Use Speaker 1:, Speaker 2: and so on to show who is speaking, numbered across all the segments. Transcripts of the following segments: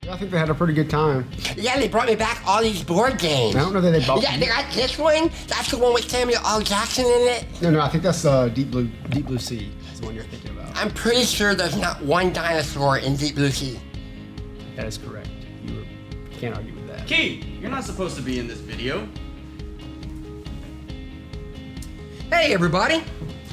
Speaker 1: I think they had a pretty good time.
Speaker 2: Yeah, they brought me back all these board games.
Speaker 1: I don't know that they bought.
Speaker 2: Yeah, they got this one. That's the one with Samuel L. Jackson in it.
Speaker 1: No, I think that's Deep Blue Sea. Is the one you're thinking about.
Speaker 2: I'm pretty sure there's not one dinosaur in Deep Blue Sea.
Speaker 1: That is correct. You can't argue with that.
Speaker 3: Key, you're not supposed to be in this video.
Speaker 4: Hey everybody,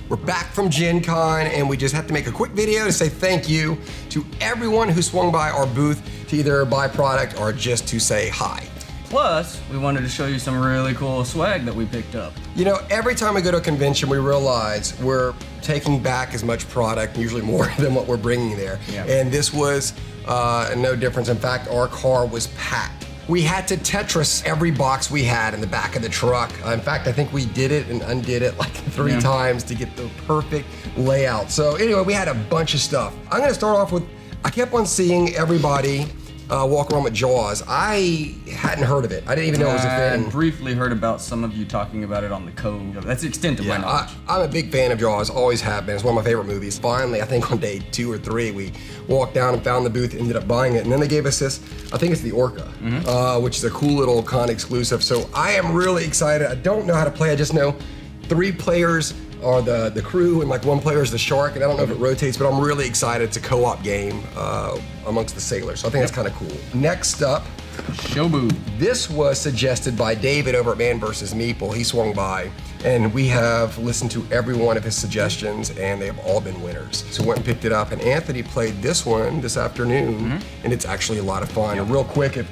Speaker 4: we're back from GenCon and we just have to make a quick video to say thank you to everyone who swung by our booth to either buy product or just to say hi.
Speaker 3: Plus, we wanted to show you some really cool swag that we picked up.
Speaker 4: You know, every time we go to a convention we realize we're taking back as much product, usually more than what we're bringing there.
Speaker 3: Yeah.
Speaker 4: And this was no difference. In fact, our car was packed. We had to Tetris every box we had in the back of the truck. In fact, I think we did it and undid it like 3 times to get the perfect layout. So anyway, we had a bunch of stuff. I'm gonna start off with, I kept on seeing everybody walk around with Jaws. I hadn't heard of it. I didn't even know it was a thing.
Speaker 3: I briefly heard about some of you talking about it on the code. That's the extent of my knowledge.
Speaker 4: I'm a big fan of Jaws, always have been. It's one of my favorite movies. Finally, I think on day 2 or 3, we walked down and found the booth, ended up buying it, and then they gave us this, I think it's the Orca, which is a cool little con exclusive. So I am really excited. I don't know how to play, I just know 3 players are the crew and like 1 player is the shark, and I don't know if it rotates, but I'm really excited. It's a co-op game amongst the sailors, so I think that's kind of cool. Next up,
Speaker 3: Shobu.
Speaker 4: this was suggested by David over at Man vs. Meeple. He swung by, and we have listened to every one of his suggestions, and they have all been winners. So went and picked it up, and Anthony played this one this afternoon, and it's actually a lot of fun. And real quick,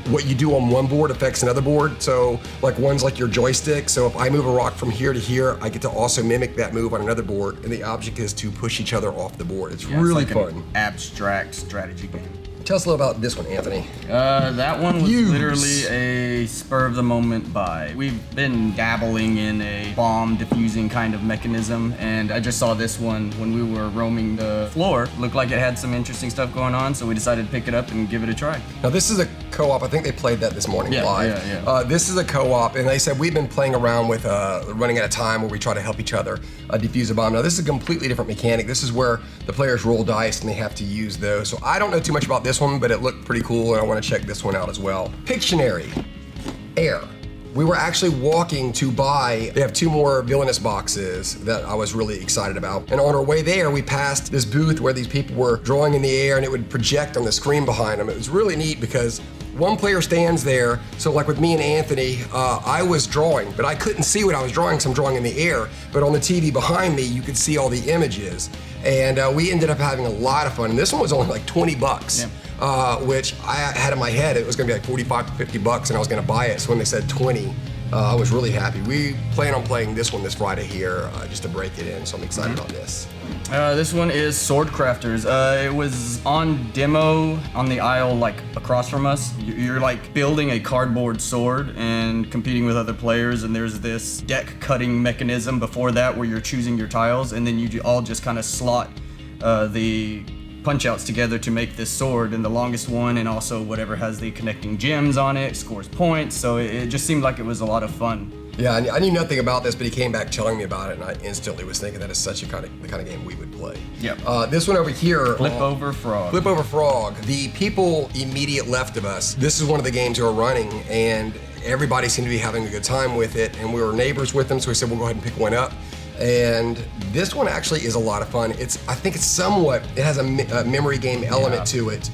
Speaker 4: what you do on one board affects another board. So like one's like your joystick. So if I move a rock from here to here, I get to also mimic that move on another board, and the object is to push each other off the board. It's really
Speaker 3: it's
Speaker 4: fun.
Speaker 3: An abstract strategy game.
Speaker 4: Tell us a little about this one, Anthony.
Speaker 3: That one was literally a spur of the moment buy. We've been dabbling in a bomb diffusing kind of mechanism, and I just saw this one when we were roaming the floor. Looked like it had some interesting stuff going on, so we decided to pick it up and give it a try.
Speaker 4: Now this is a co-op. I think they played that this morning live.
Speaker 3: Yeah.
Speaker 4: This is a co-op, and they said we've been playing around with running out of time where we try to help each other defuse a bomb. Now this is a completely different mechanic. This is where the players roll dice and they have to use those. So I don't know too much about this one, but it looked pretty cool, and I want to check this one out as well. Pictionary, Air. We were actually walking to buy, they have 2 more villainous boxes that I was really excited about. And on our way there, we passed this booth where these people were drawing in the air and it would project on the screen behind them. It was really neat because 1 player stands there, so like with me and Anthony, I was drawing, but I couldn't see what I was drawing because I'm drawing in the air. But on the TV behind me, you could see all the images. And we ended up having a lot of fun. And this one was only like 20 bucks. Which I had in my head, it was gonna be like 45 to 50 bucks and I was gonna buy it. So when they said 20, I was really happy. We plan on playing this one this Friday here just to break it in, so I'm excited on this.
Speaker 3: This one is Sword Crafters. It was on demo on the aisle like across from us. You're like building a cardboard sword and competing with other players, and there's this deck cutting mechanism before that where you're choosing your tiles, and then you all just kind of slot the punch outs together to make this sword, and the longest one and also whatever has the connecting gems on it scores points. So it just seemed like it was a lot of fun.
Speaker 4: Yeah, I knew nothing about this, but he came back telling me about it, and I instantly was thinking that is such the kind of game we would play.
Speaker 3: Yep.
Speaker 4: This one over here,
Speaker 3: Flip Over Frog.
Speaker 4: Flip Over Frog. The people immediate left of us, this is one of the games we were running, and everybody seemed to be having a good time with it, and we were neighbors with them, so we said we'll go ahead and pick one up. And this one actually is a lot of fun. I think it's somewhat, it has a memory game element to it,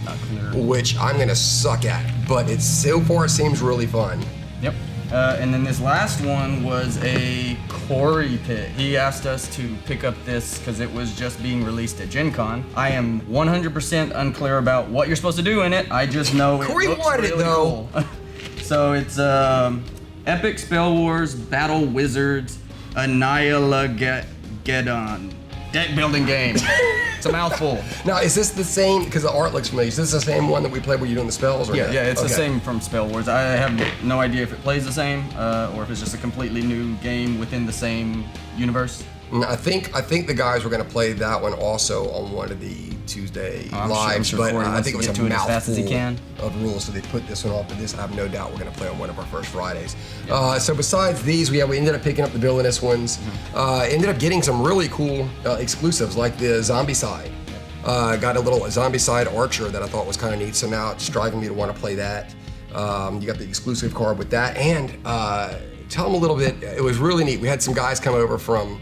Speaker 4: which I'm gonna suck at, but so far it seems really fun.
Speaker 3: Yep. And then this last one was a Corey pit. He asked us to pick up this because it was just being released at GenCon. I am 100% unclear about what you're supposed to do in it. I just know
Speaker 4: Corey
Speaker 3: it looks
Speaker 4: wanted
Speaker 3: really
Speaker 4: it though.
Speaker 3: Cool. So it's Epic Spell Wars Battle Wizards Annihilageddon deck building game. It's a mouthful.
Speaker 4: Now, is this the same, because the art looks familiar, is this the same one that we played where you're doing the spells? Or
Speaker 3: Yeah, it's the same from Spell Wars. I have no idea if it plays the same or if it's just a completely new game within the same universe.
Speaker 4: I think the guys were going to play that one also on one of the Tuesday lives,
Speaker 3: sure
Speaker 4: but I think it was a mouthful
Speaker 3: of
Speaker 4: rules, so they put this one off. But this, I have no doubt, we're going to play on one of our first Fridays. So besides these, we ended up picking up the villainous ones. Ended up getting some really cool exclusives, like the zombie side. Got a little zombie side archer that I thought was kind of neat. So now it's driving me to want to play that. You got the exclusive card with that. And tell them a little bit, it was really neat. We had some guys come over from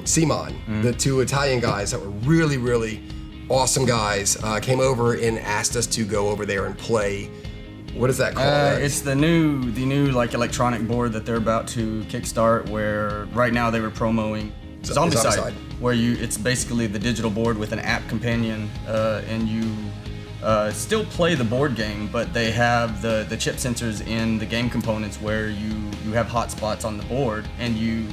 Speaker 4: Simon, the 2 Italian guys that were really, really awesome guys, came over and asked us to go over there and play. What is that called?
Speaker 3: It's the new like electronic board that they're about to kickstart. Where right now they were promoting Zombicide, where it's basically the digital board with an app companion, and you still play the board game, but they have the chip sensors in the game components where you have hotspots on the board, and you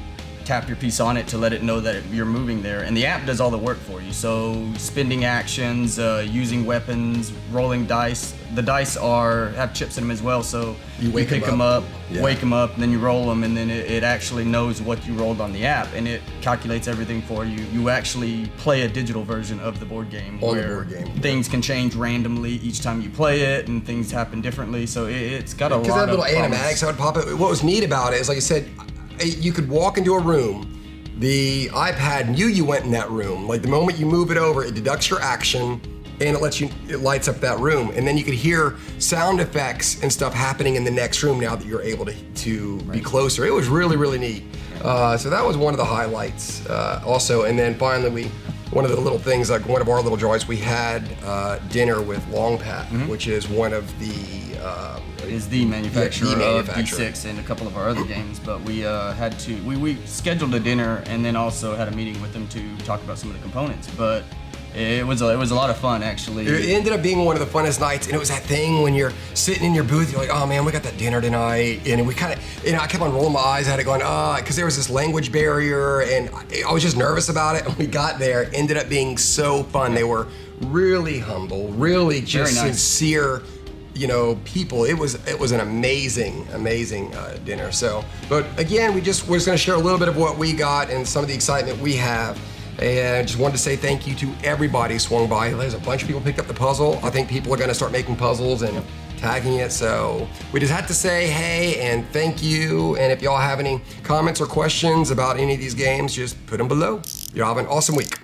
Speaker 3: tap your piece on it to let it know that you're moving there, and the app does all the work for you. So spending actions, using weapons, rolling dice. The dice have chips in them as well, so you pick them up, wake them up, and then you roll them, and then it actually knows what you rolled on the app, and it calculates everything for you. You actually play a digital version of the board game where things can change randomly each time you play it, and things happen differently. So it's got a lot of
Speaker 4: because that little
Speaker 3: promise.
Speaker 4: animatics that would pop up. What was neat about it is, like I said, you could walk into a room, the iPad knew you went in that room. Like the moment you move it over, it deducts your action and it lights up that room. And then you could hear sound effects and stuff happening in the next room now that you're able to be closer. It was really, really neat. So that was one of the highlights also. And then finally, one of the little things, like one of our little joys, we had dinner with Long Pat, which is one of the
Speaker 3: is the manufacturer of D6 and a couple of our other games, but we we scheduled a dinner and then also had a meeting with them to talk about some of the components. But it was a lot of fun, actually.
Speaker 4: It ended up being one of the funnest nights, and it was that thing when you're sitting in your booth, you're like, oh man, we got that dinner tonight, and we kind of, I kept on rolling my eyes at it, going, because there was this language barrier, and I was just nervous about it. And we got there, it ended up being so fun. They were really humble, really just sincere, people. It was an amazing dinner. So, but again, we're just going to share a little bit of what we got and some of the excitement we have. And I just wanted to say thank you to everybody who swung by. There's a bunch of people picked up the puzzle. I think people are going to start making puzzles and tagging it. So we just had to say hey and thank you. And if y'all have any comments or questions about any of these games, just put them below. Y'all have an awesome week.